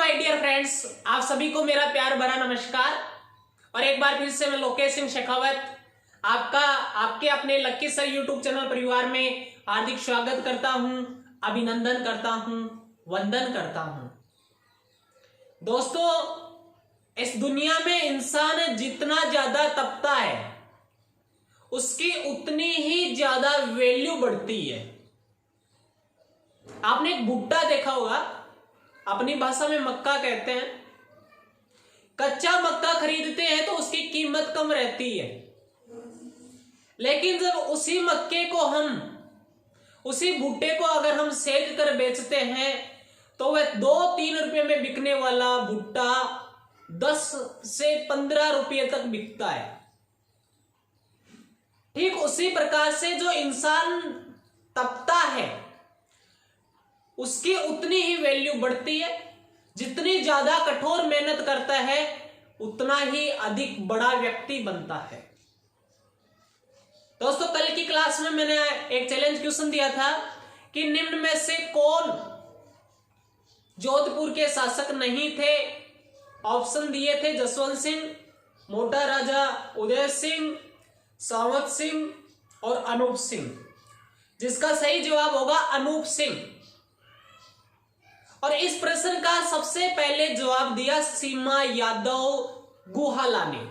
My dear friends, आप सभी को मेरा प्यार भरा नमस्कार। और एक बार फिर से मैं लोकेश सिंह शेखावत आपके अपने लक्की सर यूट्यूब चैनल परिवार में हार्दिक स्वागत करता हूं, अभिनंदन करता हूं, वंदन करता हूं। दोस्तों, इस दुनिया में इंसान जितना ज्यादा तपता है उसकी उतनी ही ज्यादा वैल्यू बढ़ती है। आपने एक भुट्टा देखा होगा, अपनी भाषा में मक्का कहते हैं। कच्चा मक्का खरीदते हैं तो उसकी कीमत कम रहती है, लेकिन जब उसी मक्के को उसी भुट्टे को अगर हम सेक कर बेचते हैं तो वह 2-3 रुपए में बिकने वाला भुट्टा 10 से 15 रुपये तक बिकता है। ठीक उसी प्रकार से जो इंसान तपता है उसकी उतनी ही वैल्यू बढ़ती है। जितनी ज्यादा कठोर मेहनत करता है उतना ही अधिक बड़ा व्यक्ति बनता है। दोस्तों, कल की क्लास में मैंने एक चैलेंज क्वेश्चन दिया था कि निम्न में से कौन जोधपुर के शासक नहीं थे। ऑप्शन दिए थे जसवंत सिंह, मोटा राजा उदय सिंह, सावंत सिंह और अनूप सिंह, जिसका सही जवाब होगा अनूप सिंह। और इस प्रश्न का सबसे पहले जवाब दिया सीमा यादव गुहाला ने।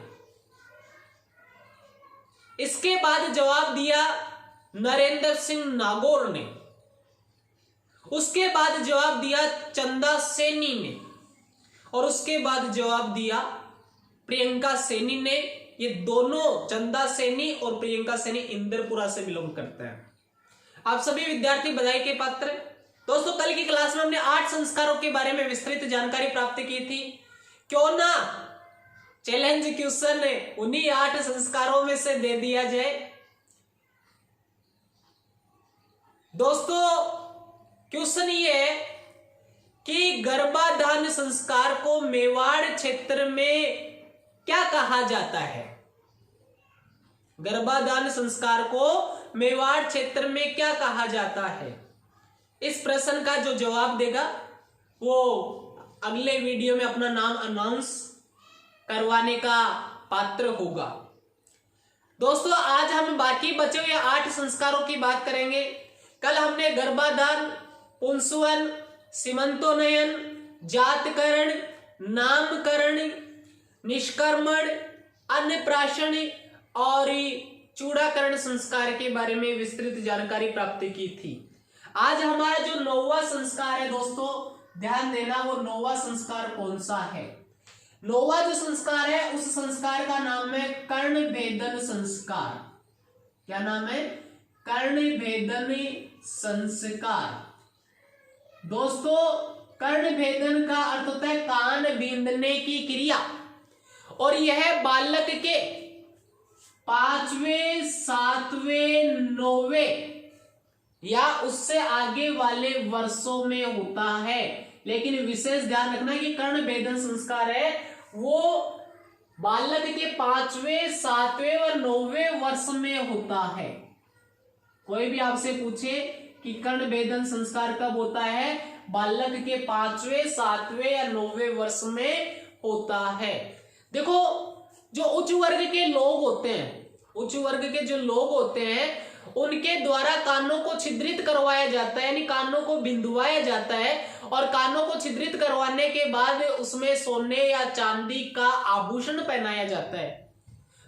इसके बाद जवाब दिया नरेंद्र सिंह नागौर ने। उसके बाद जवाब दिया चंदा सैनी ने। और उसके बाद जवाब दिया प्रियंका सैनी ने। ये दोनों, चंदा सैनी और प्रियंका सैनी, इंदरपुरा से बिलोंग करते हैं। आप सभी विद्यार्थी बधाई के पात्र हैं। दोस्तों, कल की क्लास में हमने 8 संस्कारों के बारे में विस्तृत जानकारी प्राप्त की थी। क्यों ना चैलेंज क्वेश्चन उन्हीं 8 संस्कारों में से दे दिया जाए। दोस्तों, क्वेश्चन ये है कि गर्भाधान संस्कार को मेवाड़ क्षेत्र में क्या कहा जाता है। गर्भाधान संस्कार को मेवाड़ क्षेत्र में क्या कहा जाता है। इस प्रश्न का जो जवाब देगा वो अगले वीडियो में अपना नाम अनाउंस करवाने का पात्र होगा। दोस्तों, आज हम बाकी बचे हुए 8 संस्कारों की बात करेंगे। कल हमने गर्भाधान, पुंसवन, सीमंतोन्नयन, जातकरण, नामकरण, निष्कर्मण, अन्नप्राशन और चूड़ाकरण संस्कार के बारे में विस्तृत जानकारी प्राप्त की थी। आज हमारा जो 9वां संस्कार है दोस्तों, ध्यान देना, वो 9वां संस्कार कौन सा है। 9वां जो संस्कार है उस संस्कार का नाम है कर्ण भेदन संस्कार। क्या नाम है? कर्ण भेदन संस्कार। दोस्तों, कर्ण भेदन का अर्थ होता है कान बींदने की क्रिया, और यह बालक के 5वें, 7वें, 9वें या उससे आगे वाले वर्षों में होता है। लेकिन विशेष ध्यान रखना कि कर्ण भेदन संस्कार है वो बालक के 5वें, 7वें और 9वें वर्ष में होता है। कोई भी आपसे पूछे कि कर्ण भेदन संस्कार कब होता है, बालक के 5वें, 7वें या 9वें वर्ष में होता है। देखो, जो उच्च वर्ग के लोग होते हैं, उच्च वर्ग के जो लोग होते हैं उनके द्वारा कानों को छिद्रित करवाया जाता है, यानी कानों को बिंदुवाया जाता है। और कानों को छिद्रित करवाने के बाद उसमें सोने या चांदी का आभूषण पहनाया जाता है।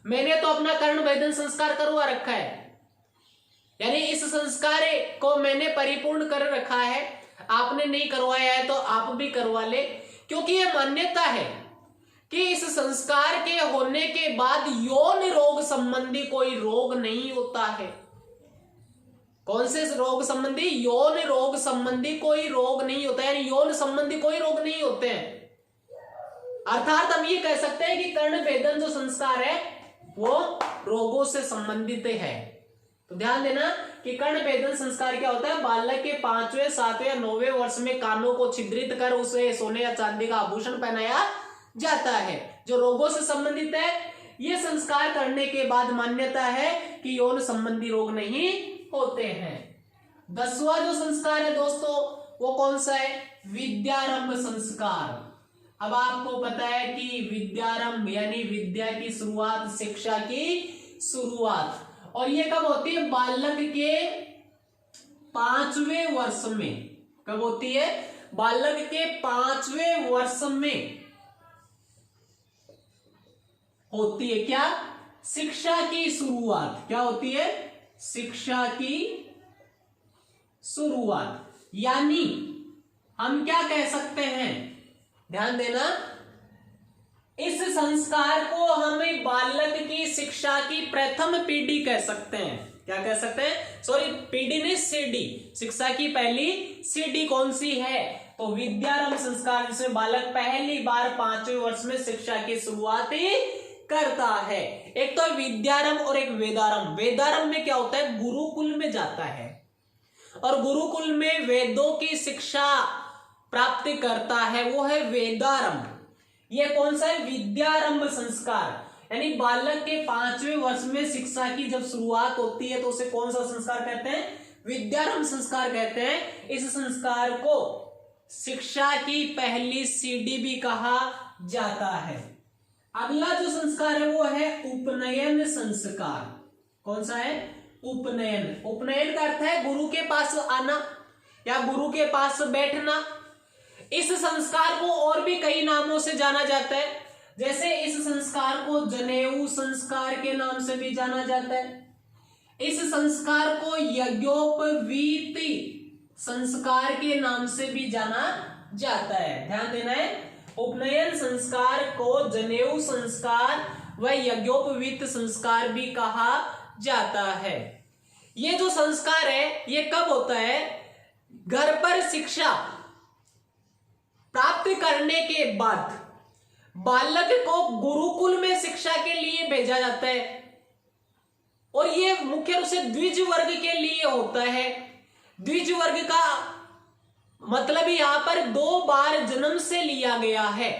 मैंने तो अपना कर्ण भेदन संस्कार करवा रखा है, यानी इस संस्कार को मैंने परिपूर्ण कर रखा है। आपने नहीं करवाया है तो आप भी करवा ले, क्योंकि यह मान्यता है कि इस संस्कार के होने के बाद यौन रोग संबंधी कोई रोग नहीं होता है। कौन से रोग संबंधी? यौन रोग संबंधी कोई रोग नहीं होता है, यानी यौन संबंधी कोई रोग नहीं होते हैं। अर्थात हम ये कह सकते हैं कि कर्ण भेदन जो संस्कार है वो रोगों से संबंधित है। तो ध्यान देना कि कर्ण भेदन संस्कार क्या होता है, बालक के 5वें, 7वें या 9वें वर्ष में कानों को छिद्रित कर उसे सोने या चांदी का आभूषण पहनाया जाता है, जो रोगों से संबंधित है। यह संस्कार करने के बाद मान्यता है कि यौन संबंधी रोग नहीं होते हैं। 10वां जो संस्कार है दोस्तों वो कौन सा है? विद्यारंभ संस्कार। अब आपको पता है कि विद्यारंभ यानी विद्या की शुरुआत, शिक्षा की शुरुआत, और ये कब होती है? बालक के 5वें वर्ष में। कब होती है? बालक के 5वें वर्ष में होती है क्या? शिक्षा की शुरुआत। क्या होती है? शिक्षा की शुरुआत। यानी हम क्या कह सकते हैं, ध्यान देना, इस संस्कार को हमें बालक की शिक्षा की प्रथम पीढ़ी कह सकते हैं। क्या कह सकते हैं? सॉरी, पीढ़ी नहीं, सीढ़ी। शिक्षा की पहली सीढ़ी कौन सी है? तो विद्यारंभ संस्कार, जिसमें बालक पहली बार 5वें वर्ष में शिक्षा की शुरुआत करता है। एक तो विद्यारंभ और एक वेदारंभ। वेदारंभ में क्या होता है? गुरुकुल में जाता है और गुरुकुल में वेदों की शिक्षा प्राप्ति करता है, वो है वेदारंभ। ये कौन सा है? विद्यारंभ संस्कार। यानी बालक के 5वें वर्ष में शिक्षा की जब शुरुआत होती है तो उसे कौन सा संस्कार कहते हैं? विद्यारंभ संस्कार कहते हैं। इस संस्कार को शिक्षा की पहली सीढ़ी भी कहा जाता है। अगला जो संस्कार है वो है उपनयन संस्कार। कौन सा है? उपनयन। उपनयन का अर्थ है गुरु के पास आना या गुरु के पास बैठना। इस संस्कार को और भी कई नामों से जाना जाता है, जैसे इस संस्कार को जनेऊ संस्कार के नाम से भी जाना जाता है। इस संस्कार को यज्ञोपवीति संस्कार के नाम से भी जाना जाता है। ध्यान देना है, उपनयन संस्कार को जनेऊ संस्कार व यज्ञोपवीत संस्कार भी कहा जाता है। ये जो संस्कार है ये कब होता है? घर पर शिक्षा प्राप्त करने के बाद बालक को गुरुकुल में शिक्षा के लिए भेजा जाता है, और ये मुख्य रूप से द्विज वर्ग के लिए होता है। द्विज वर्ग का मतलब यहां पर 2 बार जन्म से लिया गया है।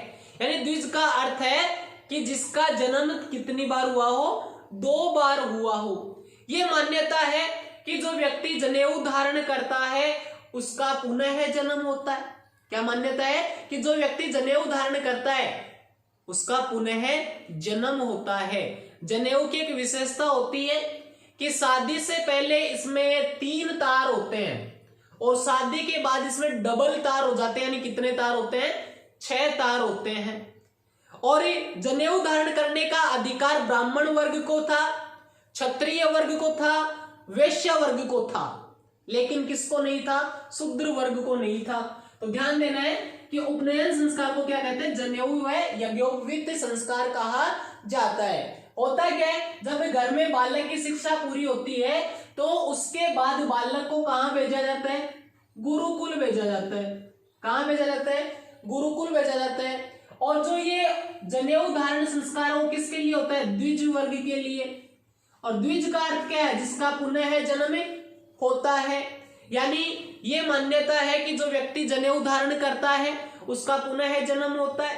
यानी द्विज का अर्थ है कि जिसका जन्म कितनी बार हुआ हो? 2 बार हुआ हो। ये मान्यता है कि जो व्यक्ति जनेऊ धारण करता है उसका पुनः जन्म होता है। क्या मान्यता है? कि जो व्यक्ति जनेऊ धारण करता है उसका पुनः जन्म होता है। जनेऊ की एक विशेषता होती है कि शादी से पहले इसमें 3 तार होते हैं और शादी के बाद इसमें डबल तार हो जाते हैं। यानी कितने तार होते हैं? 6 तार होते हैं। और जनेऊ धारण करने का अधिकार ब्राह्मण वर्ग को था, क्षत्रिय वर्ग को था, वैश्य वर्ग को था, लेकिन किसको नहीं था? शूद्र वर्ग को नहीं था। तो ध्यान देना है कि उपनयन संस्कार को क्या कहते हैं? जनेऊ व यज्ञोपवीत संस्कार कहा जाता है। होता क्या है? जब घर में बालक की शिक्षा पूरी होती है तो उसके बाद बालक को कहां भेजा जाता है? गुरुकुल भेजा जाता है। कहां भेजा जाता है? गुरुकुल भेजा जाता है। और जो ये जनेऊ धारण संस्कार वो किसके लिए होता है? द्विज वर्ग के लिए। और द्विज का अर्थ क्या है? जिसका पुनः जन्म होता है। यानी ये मान्यता है कि जो व्यक्ति जनेऊ धारण करता है उसका पुनः जन्म होता है,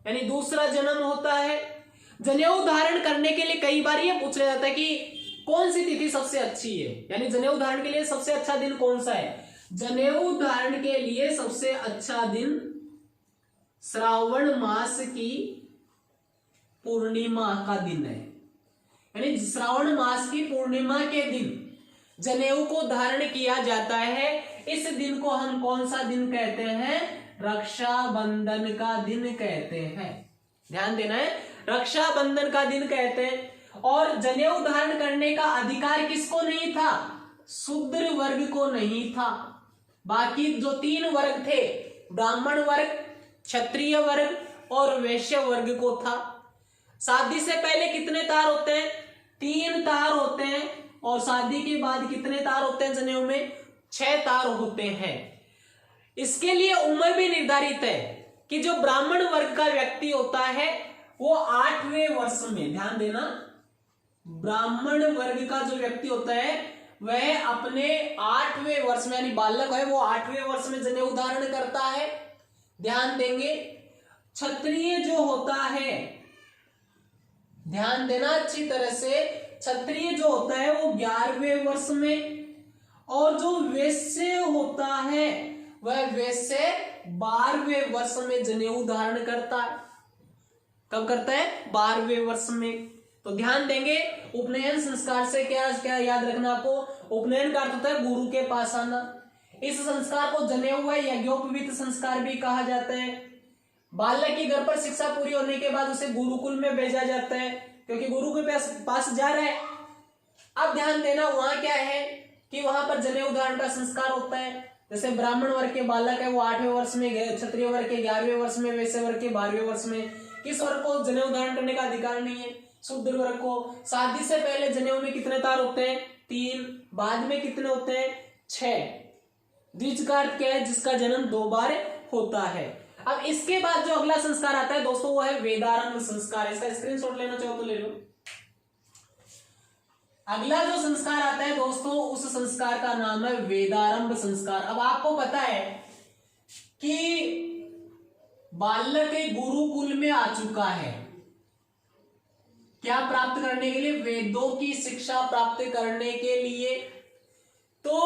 यानी दूसरा जन्म होता है। जनेऊ धारण करने के लिए कई बार ये पूछा जाता है कि कौन सी तिथि सबसे अच्छी है, यानी जनेऊ धारण के लिए सबसे अच्छा दिन कौन सा है? जनेऊ धारण के लिए सबसे अच्छा दिन श्रावण मास की पूर्णिमा का दिन है। यानी श्रावण मास की पूर्णिमा के दिन जनेऊ को धारण किया जाता है। इस दिन को हम कौन सा दिन कहते हैं? रक्षाबंधन का दिन कहते हैं। ध्यान देना है, रक्षाबंधन का दिन कहते हैं। और जनेऊ धारण करने का अधिकार किसको नहीं था? शूद्र वर्ग को नहीं था। बाकी जो 3 वर्ग थे, ब्राह्मण वर्ग, क्षत्रिय वर्ग और वैश्य वर्ग को था। शादी से पहले कितने तार होते हैं? 3 तार होते हैं। और शादी के बाद कितने तार होते हैं जनेऊ में? 6 तार होते हैं। इसके लिए उम्र भी निर्धारित है कि जो ब्राह्मण वर्ग का व्यक्ति होता है वो 8वें वर्ष में, ध्यान देना, ब्राह्मण वर्ग का जो व्यक्ति होता है वह अपने 8वें वर्ष में, यानी बालक है वो 8वें वर्ष में जनेऊ धारण करता है। ध्यान देंगे। क्षत्रिय जो होता है, ध्यान देना अच्छी तरह से, क्षत्रिय जो होता है वो 11वें वर्ष में, और जो वैश्य होता है वह वैश्य 12वें वर्ष में जनेऊ धारण करता है। कब करता है? 12वें वर्ष में। तो ध्यान देंगे, उपनयन संस्कार से क्या क्या याद रखना आपको? उपनयन का अर्थ होता है गुरु के पास आना। इस संस्कार को जनेऊ या यज्ञोपवीत संस्कार भी कहा जाता है। बालक की घर पर शिक्षा पूरी होने के बाद उसे गुरुकुल में भेजा जाता है, क्योंकि गुरु के पास जा रहा है। अब ध्यान देना, वहां क्या है कि वहां पर जनेऊ धारण का संस्कार होता है। जैसे ब्राह्मण वर्ग के बालक है वो 8वें वर्ष में, क्षत्रिय वर्ग के 11वें वर्ष में, वैश्य वर्ग के 12वें वर्ष में। किस वर्ग को जनेऊ धारण करने का अधिकार नहीं है? शूद्र वर्ग को। शादी से पहले जनेऊ में कितने तार होते हैं? 3। बाद में कितने होते हैं? 6। द्विज का अर्थ क्या है? जिसका जन्म 2 बार होता है। अब इसके बाद जो अगला संस्कार आता है दोस्तों वो है वेदारंभ संस्कार। इसका स्क्रीनशॉट लेना चाहो तो ले लो। अगला जो संस्कार आता है दोस्तों उस संस्कार का नाम है वेदारंभ संस्कार। अब आपको पता है कि बालक गुरुकुल में आ चुका है, क्या प्राप्त करने के लिए? वेदों की शिक्षा प्राप्त करने के लिए। तो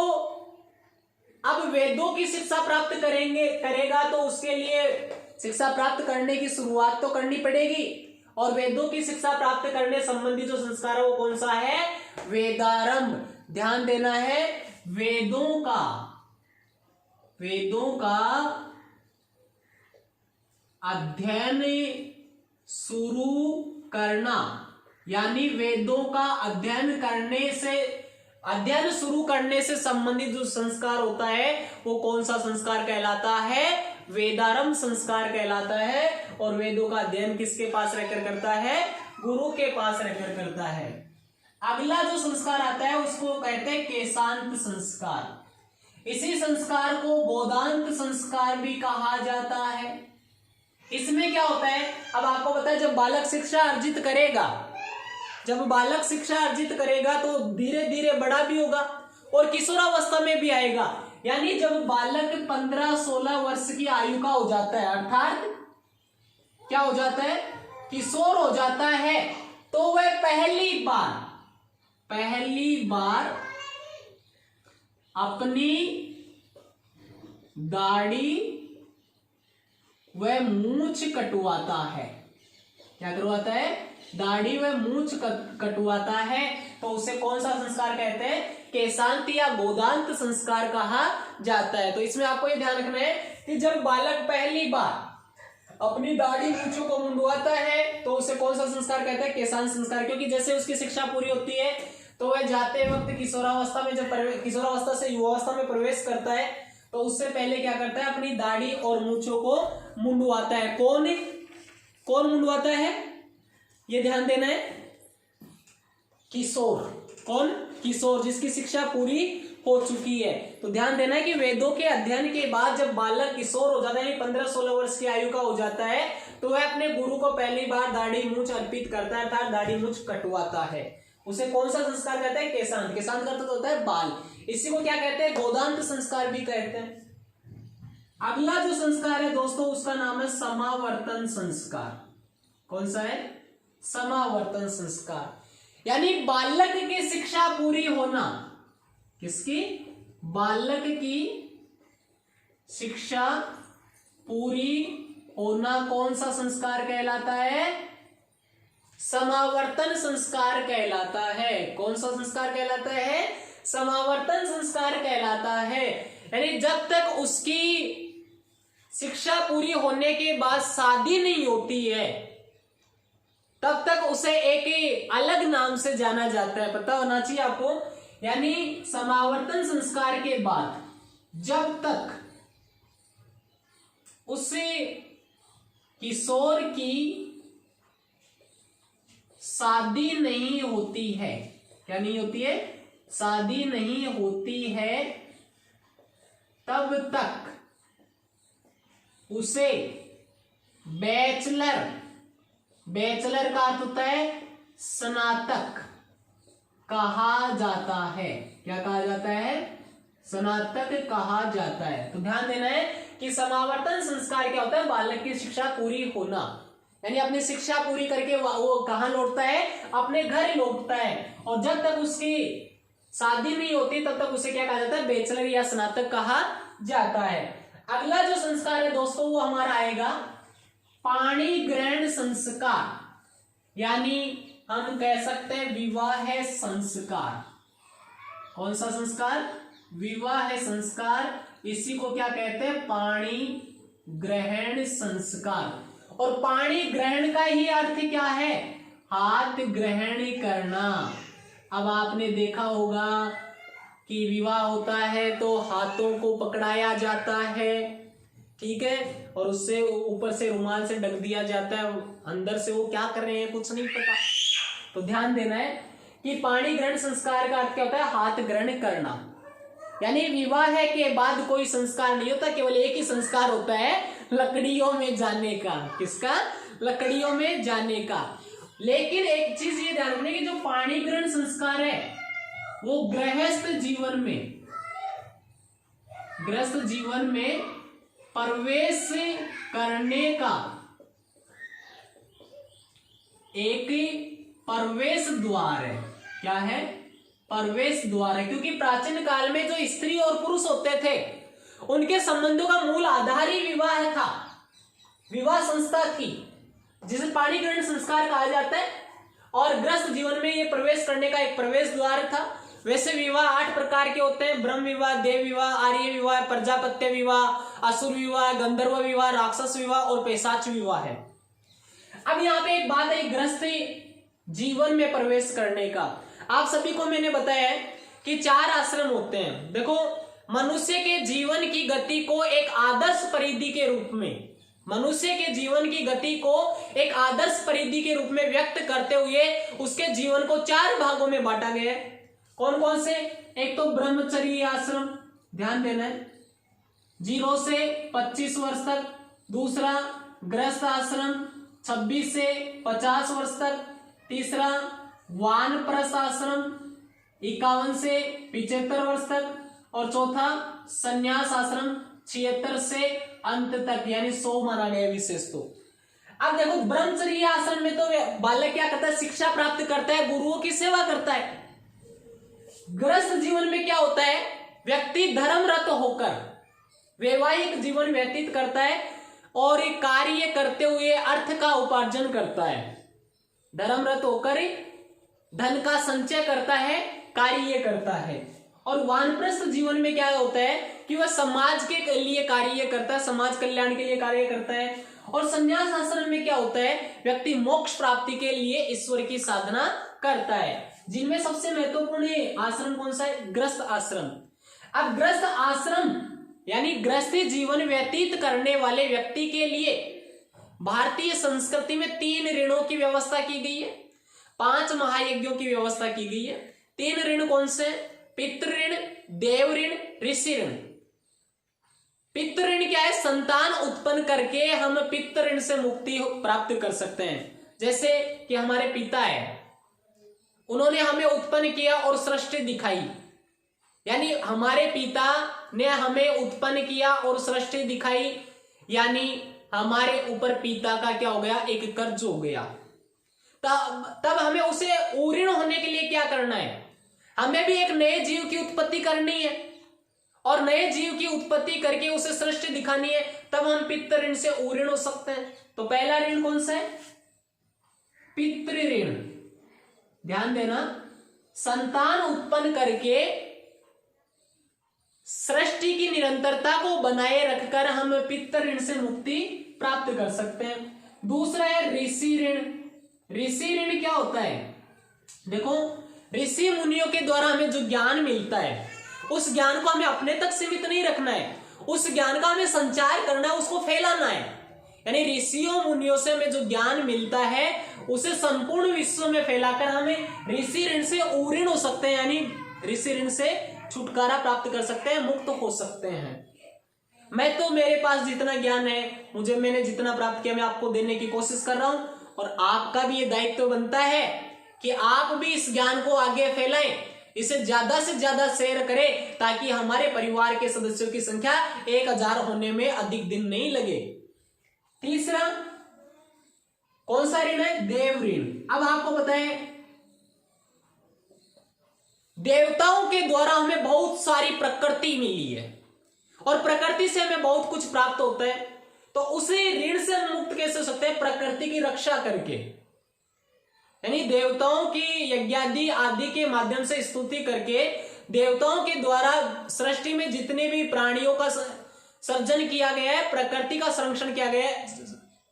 अब वेदों की शिक्षा प्राप्त करेगा तो उसके लिए शिक्षा प्राप्त करने की शुरुआत तो करनी पड़ेगी, और वेदों की शिक्षा प्राप्त करने संबंधी जो संस्कार है वो कौन सा है? वेदारंभ। ध्यान देना है, वेदों का अध्ययन शुरू करना, यानी वेदों का अध्ययन शुरू करने से संबंधित जो संस्कार होता है वो कौन सा संस्कार कहलाता है? वेदारंभ संस्कार कहलाता है। और वेदों का अध्ययन किसके पास रहकर करता है? गुरु के पास रहकर करता है। अगला जो संस्कार आता है उसको कहते हैं केशांत संस्कार। इसी संस्कार को बोधांत संस्कार भी कहा जाता है। इसमें क्या होता है? अब आपको पता है जब बालक शिक्षा अर्जित करेगा तो धीरे धीरे बड़ा भी होगा और किशोरावस्था में भी आएगा। यानी जब बालक 15-16 वर्ष की आयु का हो जाता है, अर्थात क्या हो जाता है? किशोर हो जाता है, तो वह पहली बार अपनी दाढ़ी वह मूंछ कटवाता है। क्या करवाता है? दाढ़ी व मूंछ कटवाता है। तो उसे कौन सा संस्कार कहते हैं? केशांत या बोधांत संस्कार कहा जाता है। तो इसमें आपको ये ध्यान रखना है कि जब बालक पहली बार अपनी दाढ़ी मूंछों को मुंडवाता है तो उसे कौन सा संस्कार कहते हैं? केशांत संस्कार। क्योंकि जैसे उसकी शिक्षा पूरी होती है तो वह जाते वक्त किशोरावस्था में, जब किशोरावस्था से युवावस्था में प्रवेश करता है तो उससे पहले क्या करता है? अपनी दाढ़ी और मूंछों को मुंडवाता है। कौन मुंडवाता है? ये ध्यान देना है, किशोर। कौन? किशोर, जिसकी शिक्षा पूरी हो चुकी है। तो ध्यान देना है कि वेदों के अध्ययन के बाद जब बालक किशोर हो जाता है, यानी 15-16 वर्ष की आयु का हो जाता है, तो वह अपने गुरु को पहली बार दाढ़ी मूंछ अर्पित करता है, अर्थात दाढ़ी मूंछ कटवाता है। उसे कौन सा संस्कार कहते हैं? केशांत। केशांत का अर्थ होता है बाल। इसी को क्या कहते हैं? गोदांत संस्कार भी कहते हैं। अगला जो संस्कार है दोस्तों उसका नाम है समावर्तन संस्कार। कौन सा है? समावर्तन संस्कार। यानी बालक की शिक्षा पूरी होना। किसकी? बालक की शिक्षा पूरी होना कौन सा संस्कार कहलाता है? समावर्तन संस्कार कहलाता है। कौन सा संस्कार कहलाता है? समावर्तन संस्कार कहलाता है। यानी जब तक उसकी शिक्षा पूरी होने के बाद शादी नहीं होती है तब तक उसे एक अलग नाम से जाना जाता है, पता होना चाहिए आपको। यानी समावर्तन संस्कार के बाद जब तक उसे किशोर की शादी नहीं होती है, क्या नहीं होती है? शादी नहीं होती है, तब तक उसे बैचलर का अर्थ होता है स्नातक कहा जाता है। क्या कहा जाता है? स्नातक कहा जाता है। तो ध्यान देना है कि समावर्तन संस्कार क्या होता है? बालक की शिक्षा पूरी होना, यानी अपनी शिक्षा पूरी करके वो कहां लौटता है? अपने घर लौटता है। और जब तक उसकी शादी नहीं होती तब तक उसे क्या कहा जाता है? बैचलर या स्नातक कहा जाता है। अगला जो संस्कार है दोस्तों वो हमारा आएगा पाणी ग्रहण संस्कार, यानी हम कह सकते हैं विवाह संस्कार। कौन सा संस्कार? विवाह संस्कार। इसी को क्या कहते हैं? पाणी ग्रहण संस्कार। और पाणी ग्रहण का ही अर्थ क्या है? हाथ ग्रहण करना। अब आपने देखा होगा कि विवाह होता है तो हाथों को पकड़ाया जाता है, ठीक है, और उससे ऊपर से रुमाल से ढक दिया जाता है, अंदर से वो क्या कर रहे हैं कुछ नहीं पता। तो ध्यान देना है कि पाणी ग्रहण संस्कार का अर्थ क्या होता है? हाथ ग्रहण करना। यानी विवाह के बाद कोई संस्कार नहीं होता, केवल एक ही संस्कार होता है, लकड़ियों में जाने का। किसका? लकड़ियों में जाने का। लेकिन एक चीज ये ध्यान रखना कि जो पाणी ग्रहण संस्कार है वो गृहस्थ जीवन में प्रवेश करने का एक प्रवेश द्वार है। क्या है? प्रवेश द्वार है। क्योंकि प्राचीन काल में जो स्त्री और पुरुष होते थे उनके संबंधों का मूल आधार ही विवाह था, विवाह संस्था थी, जिसे पाणी ग्रहण संस्कार कहा जाता है। और गृहस्थ जीवन में ये प्रवेश करने का एक प्रवेश द्वार था। वैसे विवाह 8 प्रकार के होते हैं: ब्रह्म विवाह, देव विवाह, आर्य विवाह, प्रजापत्य विवाह, असुर विवाह, गंधर्व विवाह, राक्षस विवाह और पैशाच विवाह है। अब यहाँ पे एक बात है गृहस्थ जीवन में प्रवेश करने का। आप सभी को मैंने बताया है कि 4 आश्रम होते हैं। देखो, मनुष्य के जीवन की गति को एक आदर्श परिधि के रूप में, मनुष्य के जीवन की गति को एक आदर्श परिधि के रूप में व्यक्त करते हुए उसके जीवन को 4 भागों में बांटा गया है। कौन कौन से? एक तो ब्रह्मचर्य आश्रम, ध्यान देना है, 0 से 25 वर्ष तक। दूसरा गृहस्थ आश्रम, 26 से 50 वर्ष तक। तीसरा वानप्रस्थ आश्रम, 51 से 75 वर्ष तक। और चौथा संन्यास आश्रम, 76 से अंत तक, यानी 100 माना गया विशेष। तो अब देखो, ब्रह्मचर्य आश्रम में तो बालक क्या करता है? शिक्षा प्राप्त करता है, गुरुओं की सेवा करता है। गृहस्थ जीवन में क्या होता है? व्यक्ति धर्मरत होकर वैवाहिक जीवन व्यतीत करता है और कार्य करते हुए अर्थ का उपार्जन करता है। धर्मरत होकर धन का संचय करता है, कार्य करता है। और वानप्रस्थ जीवन में क्या होता है कि वह समाज के लिए कार्य करता है, समाज कल्याण के लिए कार्य करता है। और संन्यास आश्रम में क्या होता है? व्यक्ति मोक्ष प्राप्ति के लिए ईश्वर की साधना करता है। जिनमें सबसे महत्वपूर्ण आश्रम कौन सा है? गृहस्थ आश्रम। अब गृहस्थ आश्रम यानी गृहस्थी जीवन व्यतीत करने वाले व्यक्ति के लिए भारतीय संस्कृति में 3 ऋणों की व्यवस्था की गई है, 5 महायज्ञों की व्यवस्था की गई है। 3 ऋण कौन से? पितृ ऋण, देव ऋण, ऋषि ऋण। पितृ ऋण क्या है? संतान उत्पन्न करके हम पितृ ऋण से मुक्ति प्राप्त कर सकते हैं। जैसे कि हमारे पिता है, उन्होंने हमें उत्पन्न किया और सृष्टि दिखाई, यानी हमारे पिता ने हमें उत्पन्न किया और सृष्टि दिखाई, यानी हमारे ऊपर पिता का क्या हो गया? एक कर्ज हो गया। तब हमें उसे ऊऋण होने के लिए क्या करना है? हमें भी एक नए जीव की उत्पत्ति करनी है और नए जीव की उत्पत्ति करके उसे सृष्टि दिखानी है, तब हम पितृ ऋण से ऊऋण हो सकते हैं। तो पहला ऋण कौन सा है? पितृ ऋण। ध्यान देना, संतान उत्पन्न करके सृष्टि की निरंतरता को बनाए रखकर हम पितृ ऋण से मुक्ति प्राप्त कर सकते हैं। दूसरा है ऋषि ऋण। ऋषि ऋण क्या होता है? देखो, ऋषि मुनियों के द्वारा हमें जो ज्ञान मिलता है उस ज्ञान को हमें अपने तक सीमित नहीं रखना है, उस ज्ञान का हमें संचार करना है, उसको फैलाना है। यानी ऋषियों मुनियों से हमें जो ज्ञान मिलता है उसे संपूर्ण विश्व में फैलाकर हमें ऋषि ऋण से ऊऋण हो सकते हैं, यानी ऋषि ऋण से छुटकारा प्राप्त कर सकते हैं, मुक्त हो सकते हैं। मैं तो मेरे पास जितना ज्ञान है, मैंने जितना प्राप्त किया, मैं आपको देने की कोशिश कर रहा हूं। और आपका भी ये दायित्व बनता है कि आप भी इस ज्ञान को आगे फैलाएं, इसे ज्यादा से ज्यादा शेयर करें, ताकि हमारे परिवार के सदस्यों की संख्या 1000 होने में अधिक दिन नहीं लगे। तीसरा कौन सा ऋण है? देव ऋण। अब आपको बताएं, देवताओं के द्वारा हमें बहुत सारी प्रकृति मिली है और प्रकृति से हमें बहुत कुछ प्राप्त होता है, तो उसे ऋण से हम मुक्त कैसे हो सकते हैं? प्रकृति की रक्षा करके, यानी देवताओं की यज्ञादि आदि के माध्यम से स्तुति करके, देवताओं के द्वारा सृष्टि में जितने भी प्राणियों का सर्जन किया गया है, प्रकृति का संरक्षण किया गया है,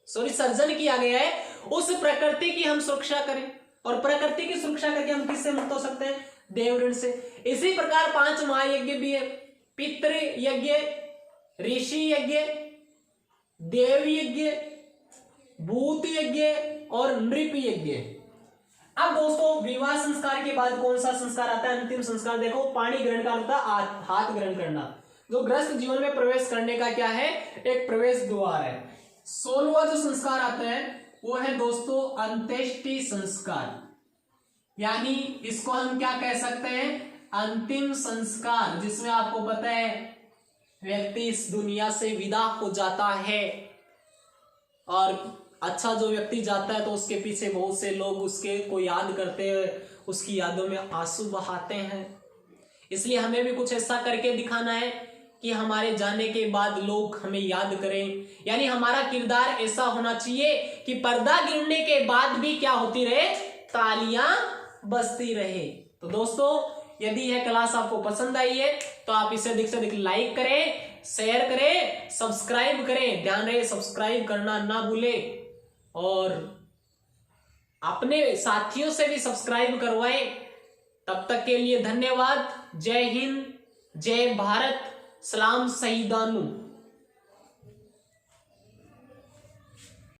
सर्जन किया गया है, उस प्रकृति की हम सुरक्षा करें। और प्रकृति की सुरक्षा करके हम किससे मुक्त हो सकते हैं? देव ऋण से। इसी प्रकार 5 महायज्ञ भी है, पितृ यज्ञ, ऋषि यज्ञ, देव यज्ञ, भूत यज्ञ और नृप यज्ञ। अब दोस्तों विवाह संस्कार के बाद कौन सा संस्कार आता है? अंतिम संस्कार देखो, पाणी ग्रहण का होता है हाथ ग्रहण करना, जो गृहस्थ जीवन में प्रवेश करने का क्या है? एक प्रवेश द्वार है। 16वां जो संस्कार आता है वो है दोस्तों अंत्येष्टि संस्कार, यानी इसको हम क्या कह सकते हैं? अंतिम संस्कार, जिसमें आपको पता है व्यक्ति इस दुनिया से विदा हो जाता है, और अच्छा जो व्यक्ति जाता है तो उसके पीछे बहुत से लोग उसके को याद करते हैं, उसकी यादों में आंसू बहाते हैं। इसलिए हमें भी कुछ ऐसा करके दिखाना है कि हमारे जाने के बाद लोग हमें याद करें, यानी हमारा किरदार ऐसा होना चाहिए कि पर्दा गिरने के बाद भी क्या होती रहे? तालियां बजती रहे। तो दोस्तों यदि यह क्लास आपको पसंद आई है तो आप इसे अधिक से अधिक लाइक करें, शेयर करें, सब्सक्राइब करें। ध्यान रहे सब्सक्राइब करना ना भूलें, और अपने साथियों से भी सब्सक्राइब करवाएं। तब तक के लिए धन्यवाद। जय हिंद, जय भारत, सलाम शहीदानु।